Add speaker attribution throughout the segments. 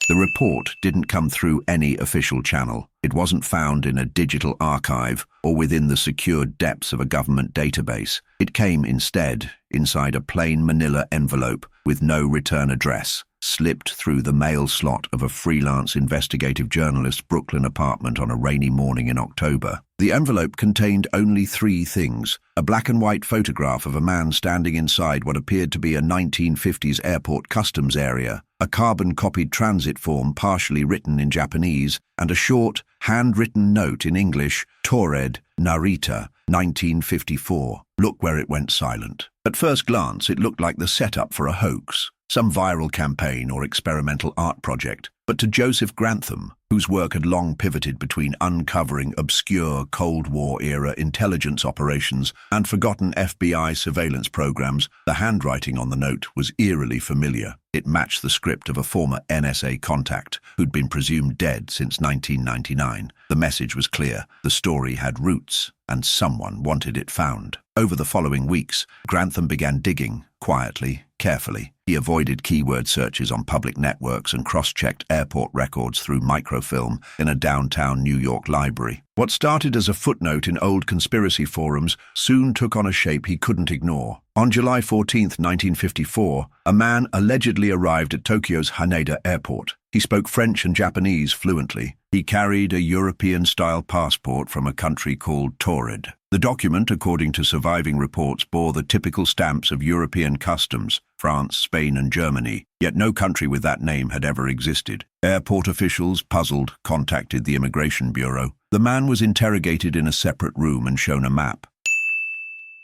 Speaker 1: The report didn't come through any official channel. It wasn't found in a digital archive or within the secured depths of a government database. It came instead inside a plain manila envelope with no return address, slipped through the mail slot of a freelance investigative journalist's Brooklyn apartment on a rainy morning in October. The envelope contained only three things: a black and white photograph of a man standing inside what appeared to be a 1950s airport customs area, a carbon-copied transit form partially written in Japanese, and a short, handwritten note in English, Taured, Narita, 1954. Look where it went silent. At first glance, it looked like the setup for a hoax, some viral campaign or experimental art project. But to Joseph Grantham, whose work had long pivoted between uncovering obscure Cold War-era intelligence operations and forgotten FBI surveillance programs, the handwriting on the note was eerily familiar. It matched the script of a former NSA contact who'd been presumed dead since 1999. The message was clear. The story had roots, and someone wanted it found. Over the following weeks, Grantham began digging, quietly, carefully. He avoided keyword searches on public networks and cross-checked airport records through microfilm in a downtown New York library. What started as a footnote in old conspiracy forums soon took on a shape he couldn't ignore. On July 14, 1954, a man allegedly arrived at Tokyo's Haneda Airport. He spoke French and Japanese fluently. He carried a European-style passport from a country called Taured. The document, according to surviving reports, bore the typical stamps of European customs, France, Spain, and Germany, yet no country with that name had ever existed. Airport officials, puzzled, contacted the Immigration Bureau. The man was interrogated in a separate room and shown a map.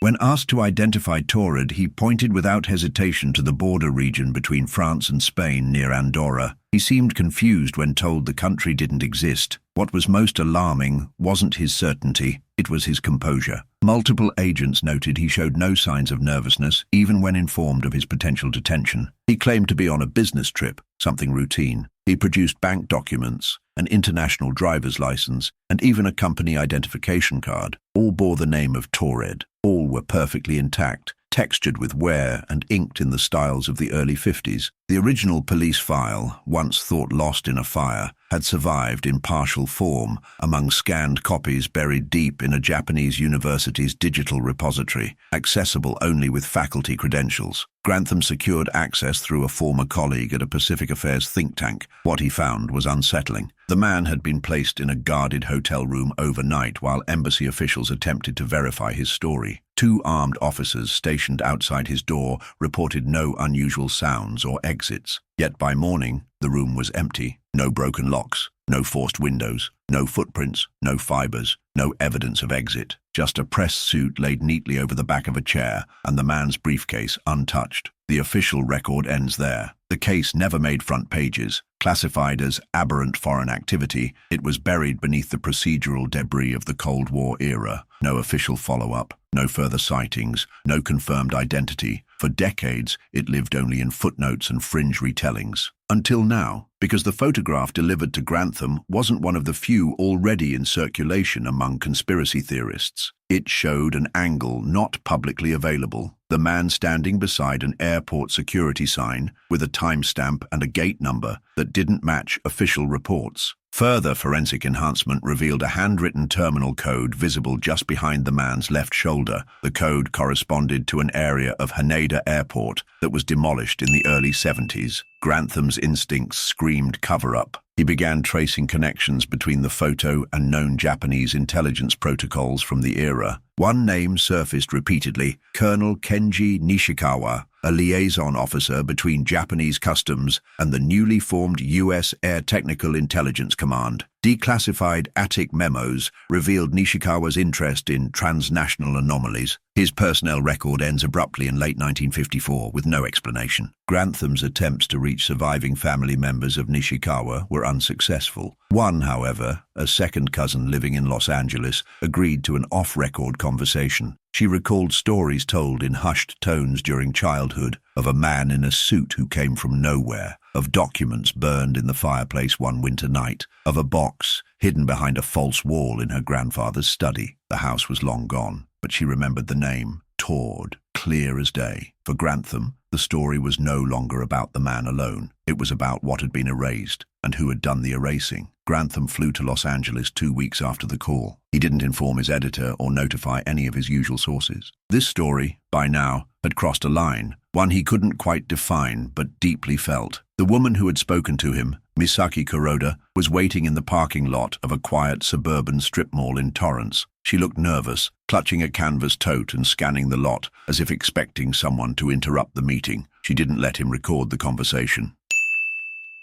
Speaker 1: When asked to identify Taured, he pointed without hesitation to the border region between France and Spain near Andorra. He seemed confused when told the country didn't exist. What was most alarming wasn't his certainty, it was his composure. Multiple agents noted he showed no signs of nervousness, even when informed of his potential detention. He claimed to be on a business trip, something routine. He produced bank documents, an international driver's license, and even a company identification card. All bore the name of Taured. All were perfectly intact, textured with wear and inked in the styles of the early 50s. The original police file, once thought lost in a fire, had survived in partial form among scanned copies buried deep in a Japanese university's digital repository, accessible only with faculty credentials. Grantham secured access through a former colleague at a Pacific Affairs think tank. What he found was unsettling. The man had been placed in a guarded hotel room overnight while embassy officials attempted to verify his story. Two armed officers stationed outside his door reported no unusual sounds or exits. Yet by morning, the room was empty. No broken locks, no forced windows, no footprints, no fibers, no evidence of exit. Just a press suit laid neatly over the back of a chair and the man's briefcase untouched. The official record ends there. The case never made front pages. Classified as aberrant foreign activity, it was buried beneath the procedural debris of the Cold War era. No official follow-up, no further sightings, no confirmed identity. For decades, it lived only in footnotes and fringe retellings. Until now, because the photograph delivered to Grantham wasn't one of the few already in circulation among conspiracy theorists. It showed an angle not publicly available. The man standing beside an airport security sign with a timestamp and a gate number that didn't match official reports. Further forensic enhancement revealed a handwritten terminal code visible just behind the man's left shoulder. The code corresponded to an area of Haneda Airport that was demolished in the early 70s. Grantham's instincts screamed cover-up. He began tracing connections between the photo and known Japanese intelligence protocols from the era. One name surfaced repeatedly: Colonel Kenji Nishikawa, a liaison officer between Japanese customs and the newly formed U.S. Air Technical Intelligence Command. Declassified Attic memos revealed Nishikawa's interest in transnational anomalies. His personnel record ends abruptly in late 1954 with no explanation. Grantham's attempts to reach surviving family members of Nishikawa were unsuccessful. One, however, a second cousin living in Los Angeles, agreed to an off-record conversation. She recalled stories told in hushed tones during childhood of a man in a suit who came from nowhere, of documents burned in the fireplace one winter night, of a box hidden behind a false wall in her grandfather's study. The house was long gone, but she remembered the name, Taured, clear as day. For Grantham, the story was no longer about the man alone. It was about what had been erased and who had done the erasing. Grantham flew to Los Angeles 2 weeks after the call. He didn't inform his editor or notify any of his usual sources. This story, by now, had crossed a line, one he couldn't quite define but deeply felt. The woman who had spoken to him, Misaki Kuroda, was waiting in the parking lot of a quiet suburban strip mall in Torrance. She looked nervous, clutching a canvas tote and scanning the lot as if expecting someone to interrupt the meeting. She didn't let him record the conversation.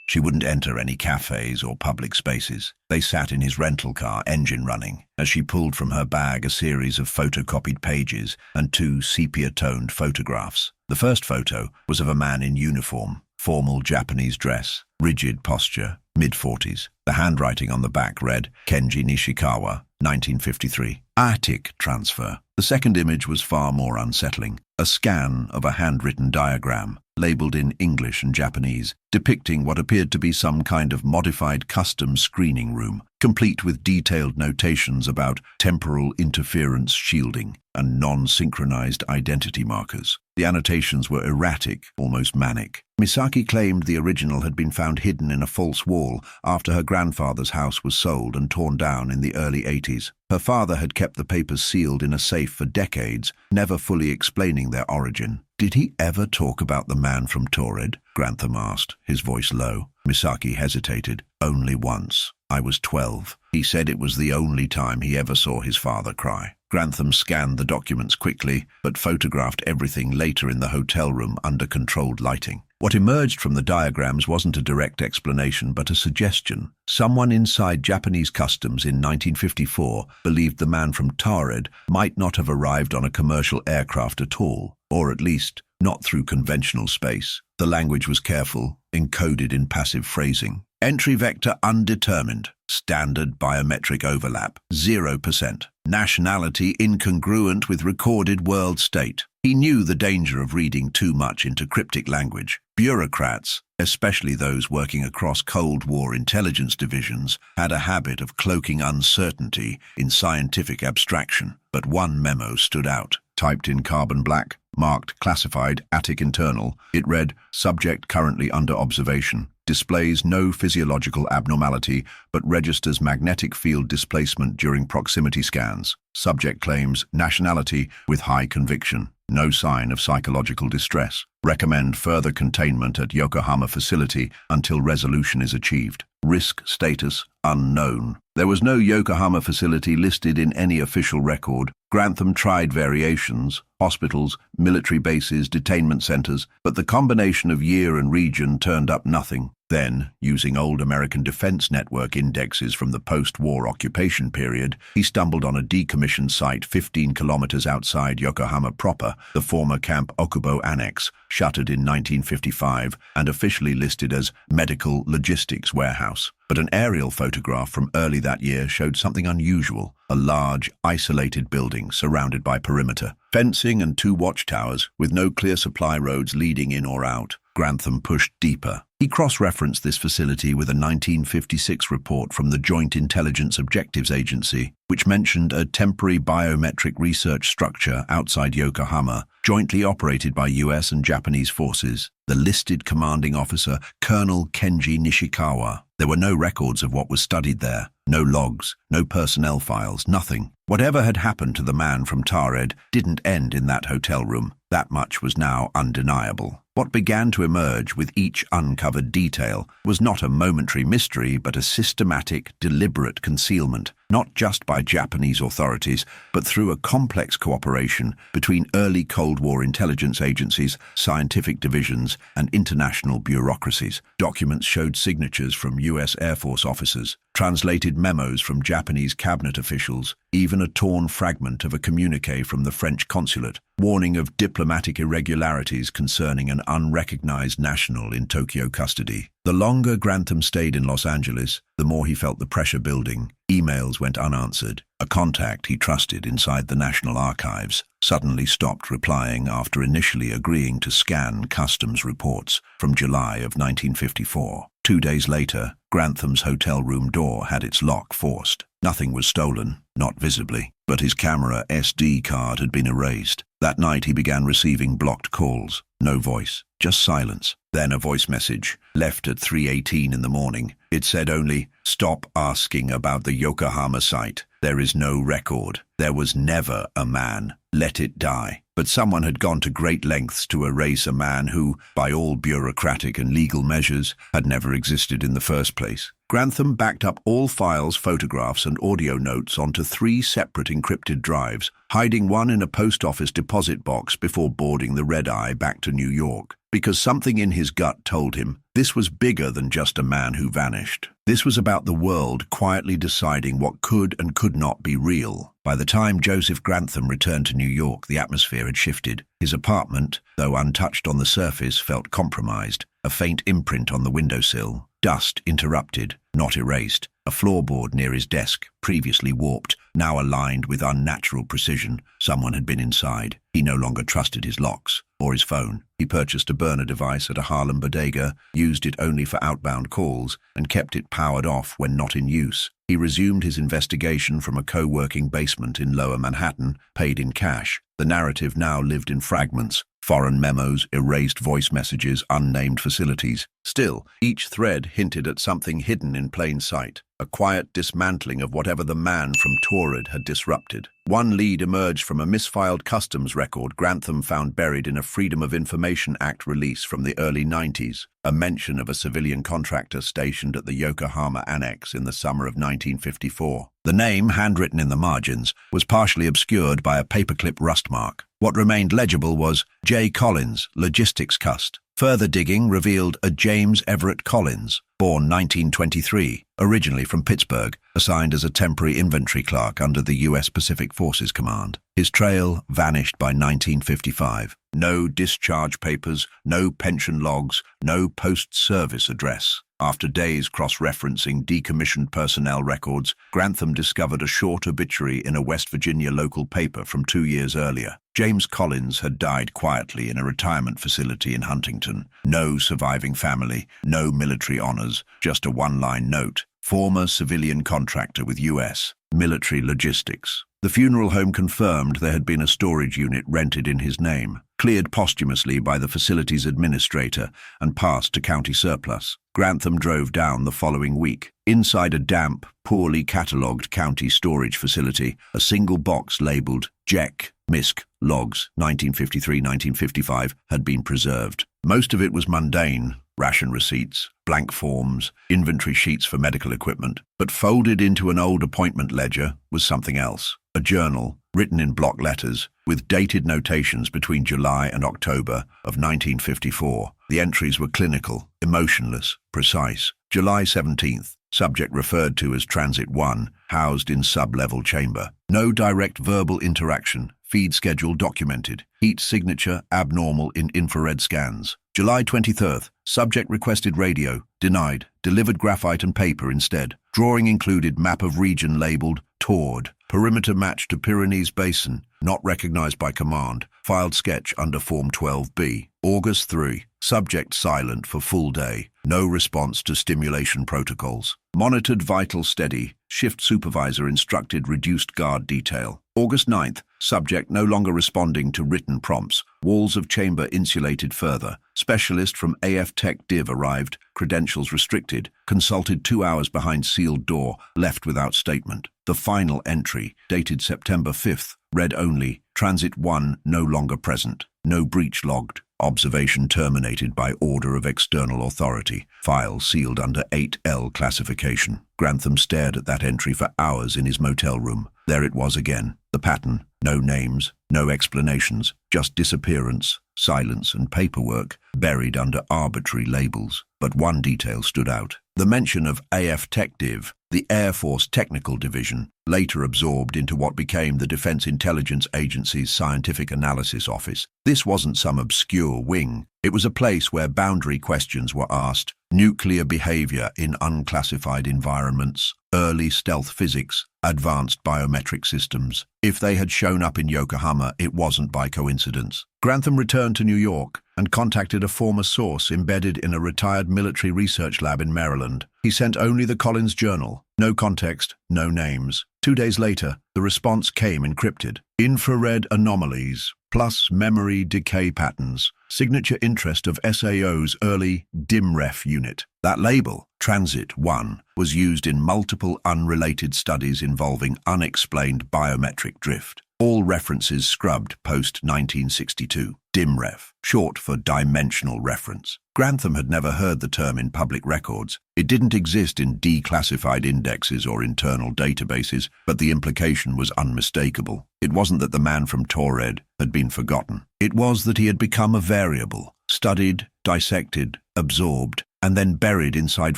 Speaker 1: She wouldn't enter any cafes or public spaces. They sat in his rental car, engine running, as she pulled from her bag a series of photocopied pages and 2 sepia-toned photographs. The first photo was of a man in uniform, formal Japanese dress, rigid posture, mid-40s. The handwriting on the back read, Kenji Nishikawa, 1953. Attic transfer. The second image was far more unsettling. A scan of a handwritten diagram, labeled in English and Japanese, depicting what appeared to be some kind of modified custom screening room, complete with detailed notations about temporal interference shielding and non-synchronized identity markers. The annotations were erratic, almost manic. Misaki claimed the original had been found hidden in a false wall after her grandfather's house was sold and torn down in the early 80s. Her father had kept the papers sealed in a safe for decades, never fully explaining their origin. "Did he ever talk about the man from Taured?" Grantham asked, his voice low. Misaki hesitated. "Only once. I was 12. He said it was the only time he ever saw his father cry." Grantham scanned the documents quickly, but photographed everything later in the hotel room under controlled lighting. What emerged from the diagrams wasn't a direct explanation, but a suggestion. Someone inside Japanese customs in 1954 believed the man from Taured might not have arrived on a commercial aircraft at all, or at least not through conventional space. The language was careful, encoded in passive phrasing. Entry vector undetermined. Standard biometric overlap, 0%. Nationality incongruent with recorded world state. He knew the danger of reading too much into cryptic language. Bureaucrats, especially those working across Cold War intelligence divisions, had a habit of cloaking uncertainty in scientific abstraction. But one memo stood out. Typed in carbon black, marked classified attic internal, it read, "Subject currently under observation. Displays no physiological abnormality, but registers magnetic field displacement during proximity scans. Subject claims nationality with high conviction. No sign of psychological distress. Recommend further containment at Yokohama facility until resolution is achieved. Risk status unknown." There was no Yokohama facility listed in any official record. Grantham tried variations, hospitals, military bases, detainment centers, but the combination of year and region turned up nothing. Then, using old American Defense Network indexes from the post-war occupation period, he stumbled on a decommissioned site 15 kilometers outside Yokohama proper, the former Camp Okubo Annex, shuttered in 1955 and officially listed as Medical Logistics Warehouse. But an aerial photograph from early that year showed something unusual, a large, isolated building surrounded by perimeter, fencing and 2 watchtowers, with no clear supply roads leading in or out. Grantham pushed deeper. He cross-referenced this facility with a 1956 report from the Joint Intelligence Objectives Agency, which mentioned a temporary biometric research structure outside Yokohama, jointly operated by US and Japanese forces. The listed commanding officer, Colonel Kenji Nishikawa. There were no records of what was studied there, no logs, no personnel files, nothing. Whatever had happened to the man from Taured didn't end in that hotel room. That much was now undeniable. What began to emerge with each uncovered detail was not a momentary mystery, but a systematic, deliberate concealment, not just by Japanese authorities, but through a complex cooperation between early Cold War intelligence agencies, scientific divisions, and international bureaucracies. Documents showed signatures from US Air Force officers, translated memos from Japanese cabinet officials, even a torn fragment of a communique from the French consulate, warning of diplomatic irregularities concerning an unrecognized national in Tokyo custody. The longer Grantham stayed in Los Angeles, the more he felt the pressure building. Emails went unanswered. A contact he trusted inside the National Archives suddenly stopped replying after initially agreeing to scan customs reports from July of 1954. 2 days later, Grantham's hotel room door had its lock forced. Nothing was stolen, not visibly, but his camera SD card had been erased. That night he began receiving blocked calls. No voice, just silence. Then a voice message, left at 3:18 in the morning. It said only, "Stop asking about the Yokohama site. There is no record. There was never a man. Let it die." But someone had gone to great lengths to erase a man who, by all bureaucratic and legal measures, had never existed in the first place. Grantham backed up all files, photographs, and audio notes onto 3 separate encrypted drives, hiding one in a post office deposit box before boarding the red-eye back to New York. Because something in his gut told him this was bigger than just a man who vanished. This was about the world quietly deciding what could and could not be real. By the time Joseph Grantham returned to New York, the atmosphere had shifted. His apartment, though untouched on the surface, felt compromised. A faint imprint on the windowsill. Dust interrupted, not erased. A floorboard near his desk, previously warped, now aligned with unnatural precision. Someone had been inside. He no longer trusted his locks or his phone. He purchased a burner device at a Harlem bodega, used it only for outbound calls, and kept it powered off when not in use. He resumed his investigation from a co-working basement in Lower Manhattan, paid in cash. The narrative now lived in fragments. Foreign memos, erased voice messages, unnamed facilities. Still, each thread hinted at something hidden in plain sight, a quiet dismantling of whatever the man from Taured had disrupted. One lead emerged from a misfiled customs record Grantham found buried in a Freedom of Information Act release from the early 90s, a mention of a civilian contractor stationed at the Yokohama Annex in the summer of 1954. The name, handwritten in the margins, was partially obscured by a paperclip rust mark. What remained legible was J. Collins, logistics cust. Further digging revealed a James Everett Collins, born 1923, originally from Pittsburgh, assigned as a temporary inventory clerk under the U.S. Pacific Forces Command. His trail vanished by 1955. No discharge papers, no pension logs, no post-service address. After days cross-referencing decommissioned personnel records, Grantham discovered a short obituary in a West Virginia local paper from 2 years earlier. James Collins had died quietly in a retirement facility in Huntington. No surviving family, no military honors, just a one-line note. Former civilian contractor with U.S. military logistics. The funeral home confirmed there had been a storage unit rented in his name, cleared posthumously by the facility's administrator and passed to county surplus. Grantham drove down the following week. Inside a damp, poorly catalogued county storage facility, a single box labeled JEC, MISC, Logs, 1953-1955, had been preserved. Most of it was mundane, ration receipts, blank forms, inventory sheets for medical equipment, but folded into an old appointment ledger was something else. A journal, written in block letters, with dated notations between July and October of 1954. The entries were clinical, emotionless, precise. July 17th, subject referred to as Transit 1, housed in sub-level chamber. No direct verbal interaction, feed schedule documented. Heat signature abnormal in infrared scans. July 23rd, subject requested radio, denied, delivered graphite and paper instead. Drawing included map of region labeled Taured. Perimeter match to Pyrenees Basin, not recognized by command. Filed sketch under Form 12B. August 3. Subject silent for full day. No response to stimulation protocols. Monitored vital steady. Shift supervisor instructed reduced guard detail. August 9th. Subject no longer responding to written prompts. Walls of chamber insulated further. Specialist from AF Tech Div arrived. Credentials restricted. Consulted 2 hours behind sealed door. Left without statement. The final entry, dated September 5th, read only, Transit 1 no longer present. No breach logged. Observation terminated by order of external authority. File sealed under 8L classification. Grantham stared at that entry for hours in his motel room. There it was again. The pattern. No names, no explanations, just disappearance, silence and paperwork buried under arbitrary labels. But one detail stood out. The mention of AF Tech Div, the Air Force Technical Division, later absorbed into what became the Defense Intelligence Agency's Scientific Analysis Office. This wasn't some obscure wing. It was a place where boundary questions were asked, nuclear behavior in unclassified environments, early stealth physics, advanced biometric systems. If they had shown up in Yokohama, it wasn't by coincidence. Grantham returned to New York and contacted a former source embedded in a retired military research lab in Maryland. He sent only the Collins Journal. No context, no names. 2 days later, the response came encrypted. Infrared anomalies. plus memory decay patterns, signature interest of SAO's early DIMREF unit. That label, Transit 1, was used in multiple unrelated studies involving unexplained biometric drift. All references scrubbed post-1962. DIMREF, short for Dimensional Reference. Grantham had never heard the term in public records. It didn't exist in declassified indexes or internal databases, but the implication was unmistakable. It wasn't that the man from Taured had been forgotten. It was that he had become a variable, studied, dissected, absorbed, and then buried inside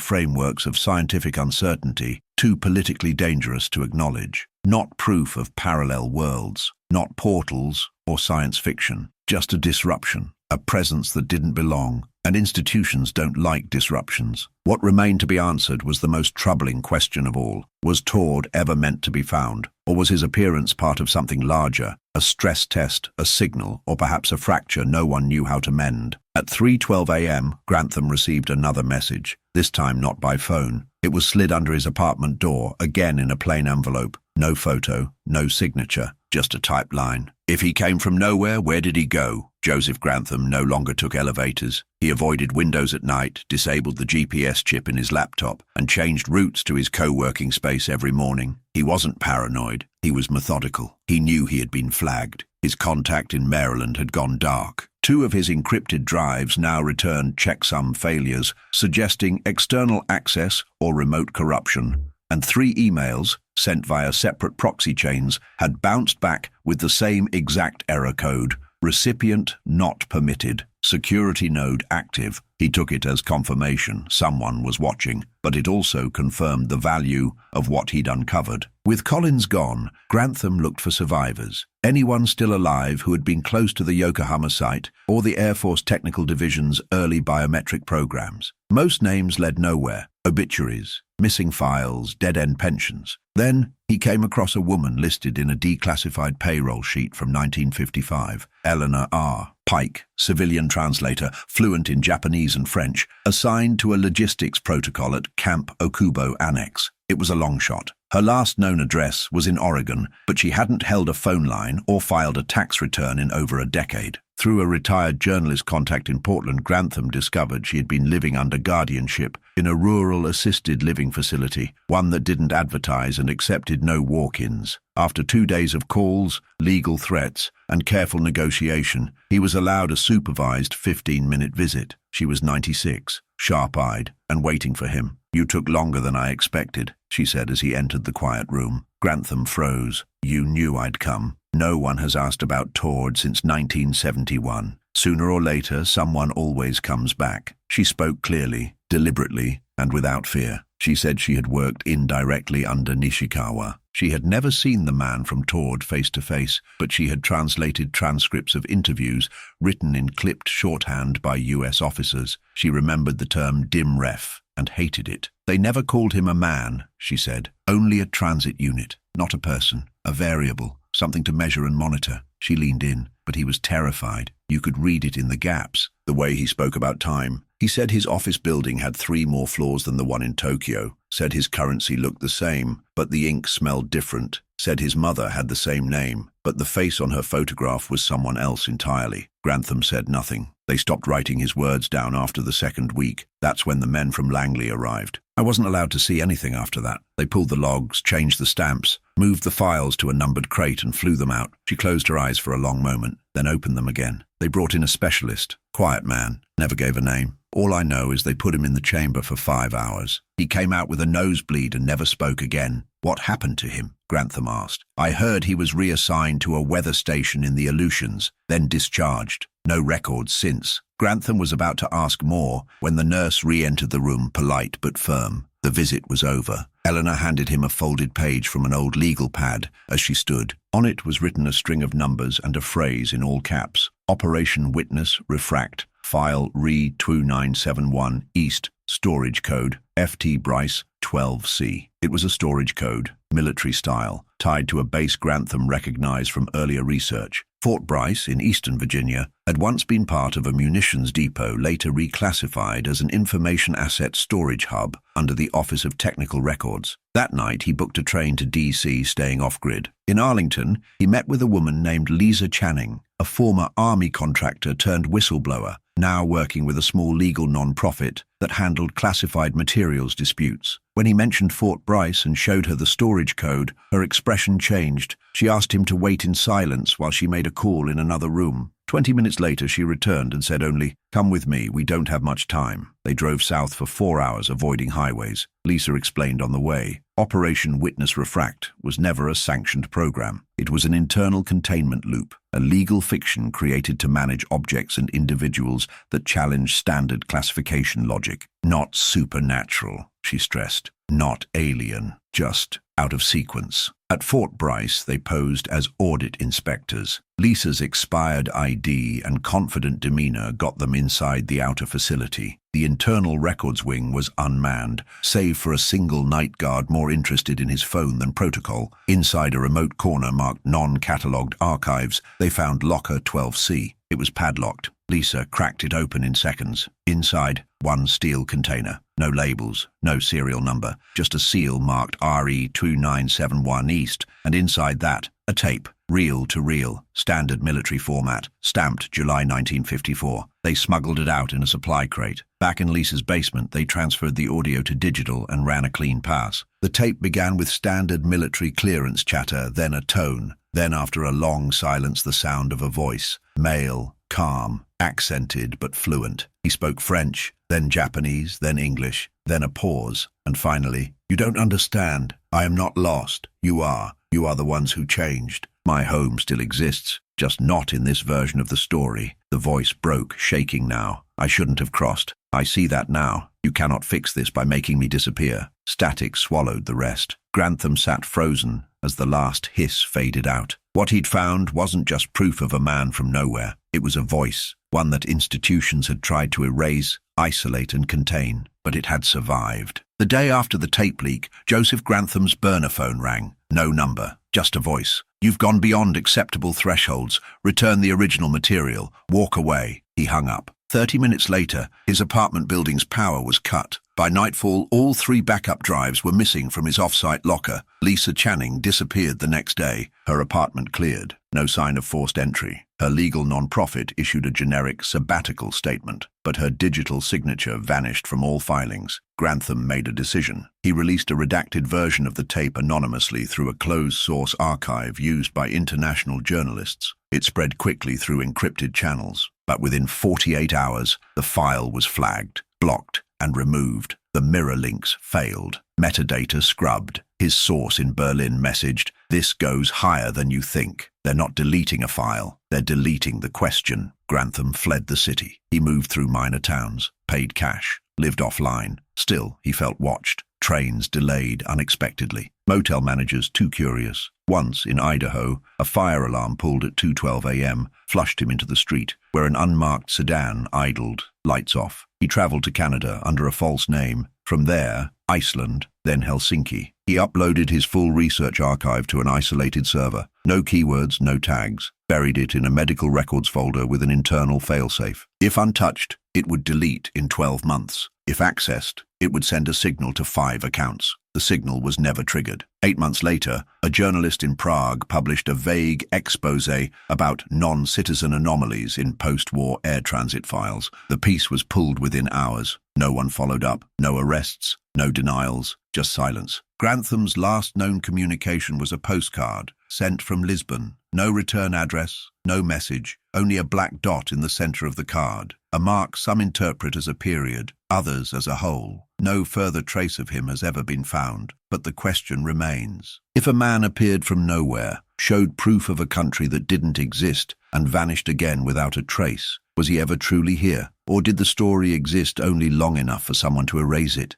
Speaker 1: frameworks of scientific uncertainty, too politically dangerous to acknowledge. Not proof of parallel worlds, not portals or science fiction, just a disruption, a presence that didn't belong, and institutions don't like disruptions. What remained to be answered was the most troubling question of all. Was Taured ever meant to be found? Or was his appearance part of something larger, a stress test, a signal, or perhaps a fracture no one knew how to mend? At 3:12 a.m., Grantham received another message, this time not by phone. It was slid under his apartment door, again in a plain envelope. No photo, no signature, just a typed line. If he came from nowhere, where did he go? Joseph Grantham no longer took elevators. He avoided windows at night, disabled the GPS chip in his laptop, and changed routes to his co-working space every morning. He wasn't paranoid. He was methodical. He knew he had been flagged. His contact in Maryland had gone dark. 2 of his encrypted drives now returned checksum failures, suggesting external access or remote corruption. And 3 emails, sent via separate proxy chains, had bounced back with the same exact error code. Recipient not permitted. Security node active. He took it as confirmation someone was watching, but it also confirmed the value of what he'd uncovered. With Collins gone, Grantham looked for survivors. Anyone still alive who had been close to the Yokohama site or the Air Force Technical Division's early biometric programs. Most names led nowhere. Obituaries, missing files, dead-end pensions. Then he came across a woman listed in a declassified payroll sheet from 1955. Eleanor R. Pike, civilian translator, fluent in Japanese and French, assigned to a logistics protocol at Camp Okubo Annex. It was a long shot. Her last known address was in Oregon, but she hadn't held a phone line or filed a tax return in over a decade. Through a retired journalist contact in Portland, Grantham discovered she had been living under guardianship in a rural assisted living facility, one that didn't advertise and accepted no walk-ins. After 2 days of calls, legal threats, and careful negotiation, he was allowed a supervised 15-minute visit. She was 96, sharp-eyed, and waiting for him. "You took longer than I expected," she said as he entered the quiet room. Grantham froze. "You knew I'd come. No one has asked about Taured since 1971. Sooner or later, someone always comes back." She spoke clearly, deliberately, and without fear. She said she had worked indirectly under Nishikawa. She had never seen the man from Taured face to face, but she had translated transcripts of interviews written in clipped shorthand by US officers. She remembered the term DIMREF and hated it. "They never called him a man," she said. "Only a transit unit, not a person, a variable, something to measure and monitor." She leaned in, but he was terrified. You could read it in the gaps, the way he spoke about time. He said his office building had 3 more floors than the one in Tokyo, said his currency looked the same, but the ink smelled different, said his mother had the same name, but the face on her photograph was someone else entirely. Grantham said nothing. They stopped writing his words down after the 2nd week. That's when the men from Langley arrived. I wasn't allowed to see anything after that. They pulled the logs, changed the stamps, moved the files to a numbered crate and flew them out. She closed her eyes for a long moment, then opened them again. They brought in a specialist. Quiet man, never gave a name. All I know is they put him in the chamber for 5 hours. He came out with a nosebleed and never spoke again. "What happened to him?" Grantham asked. "I heard he was reassigned to a weather station in the Aleutians, then discharged. No records since." Grantham was about to ask more when the nurse re-entered the room, polite but firm. The visit was over. Eleanor handed him a folded page from an old legal pad as she stood. On it was written a string of numbers and a phrase in all caps. "Operation Witness Refract. File Re2971 East. Storage Code FT Bryce 12C." It was a storage code, military style, tied to a base Grantham recognized from earlier research. Fort Bryce in eastern Virginia had once been part of a munitions depot, later reclassified as an information asset storage hub under the Office of Technical Records. That night, he booked a train to D.C., staying off-grid. In Arlington, he met with a woman named Lisa Channing, a former army contractor turned whistleblower, now working with a small legal non-profit that handled classified materials disputes. When he mentioned Fort Bryce and showed her the storage code, her expression changed. She asked him to wait in silence while she made a call in another room. 20 minutes later, she returned and said only, "Come with me, we don't have much time." They drove south for 4 hours, avoiding highways. Lisa explained on the way, Operation Witness Refract was never a sanctioned program. It was an internal containment loop, a legal fiction created to manage objects and individuals that challenged standard classification logic. Not supernatural, she stressed. Not alien, just out of sequence. At Fort Bryce, they posed as audit inspectors. Lisa's expired ID and confident demeanor got them inside the outer facility. The internal records wing was unmanned, save for a single night guard more interested in his phone than protocol. Inside a remote corner marked non-catalogued archives, they found locker 12C. It was padlocked. Lisa cracked it open in seconds. Inside, one steel container. No labels, no serial number, just a seal marked RE2971 East, and inside that, a tape, reel-to-reel, standard military format, stamped July 1954. They smuggled it out in a supply crate. Back in Lisa's basement, they transferred the audio to digital and ran a clean pass. The tape began with standard military clearance chatter, then a tone, then after a long silence the sound of a voice, male, calm, accented but fluent. He spoke French, then Japanese, then English, then a pause, and finally, "You don't understand. I am not lost. You are. You are the ones who changed. My home still exists, just not in this version of the story." The voice broke, shaking now. "I shouldn't have crossed. I see that now. You cannot fix this by making me disappear." Static swallowed the rest. Grantham sat frozen as the last hiss faded out. What he'd found wasn't just proof of a man from nowhere. It was a voice, one that institutions had tried to erase, isolate and contain, but it had survived. The day after the tape leak, Joseph Grantham's burner phone rang. No number, just a voice. "You've gone beyond acceptable thresholds. Return the original material. Walk away." He hung up. 30 minutes later, his apartment building's power was cut. By nightfall, all 3 backup drives were missing from his off-site locker. Lisa Channing disappeared the next day. Her apartment cleared. No sign of forced entry. Her legal non-profit issued a generic sabbatical statement, but her digital signature vanished from all filings. Grantham made a decision. He released a redacted version of the tape anonymously through a closed-source archive used by international journalists. It spread quickly through encrypted channels, but within 48 hours, the file was flagged, blocked, and removed. The mirror links failed. Metadata scrubbed. His source in Berlin messaged, "This goes higher than you think." They're not deleting a file, they're deleting the question. Grantham fled the city. He moved through minor towns, paid cash, lived offline. Still, he felt watched. Trains delayed unexpectedly. Motel managers too curious. Once, in Idaho, a fire alarm pulled at 2:12 a.m., flushed him into the street, where an unmarked sedan idled, lights off. He traveled to Canada under a false name. From there, Iceland, then Helsinki. He uploaded his full research archive to an isolated server. No keywords, no tags. Buried it in a medical records folder with an internal failsafe. If untouched, it would delete in 12 months. If accessed, it would send a signal to 5 accounts. The signal was never triggered. 8 months later, a journalist in Prague published a vague exposé about non-citizen anomalies in post-war air transit files. The piece was pulled within hours. No one followed up. No arrests. No denials. Just silence. Grantham's last known communication was a postcard sent from Lisbon. No return address, no message, only a black dot in the center of the card. A mark some interpret as a period, others as a hole. No further trace of him has ever been found, but the question remains. If a man appeared from nowhere, showed proof of a country that didn't exist, and vanished again without a trace, was he ever truly here? Or did the story exist only long enough for someone to erase it?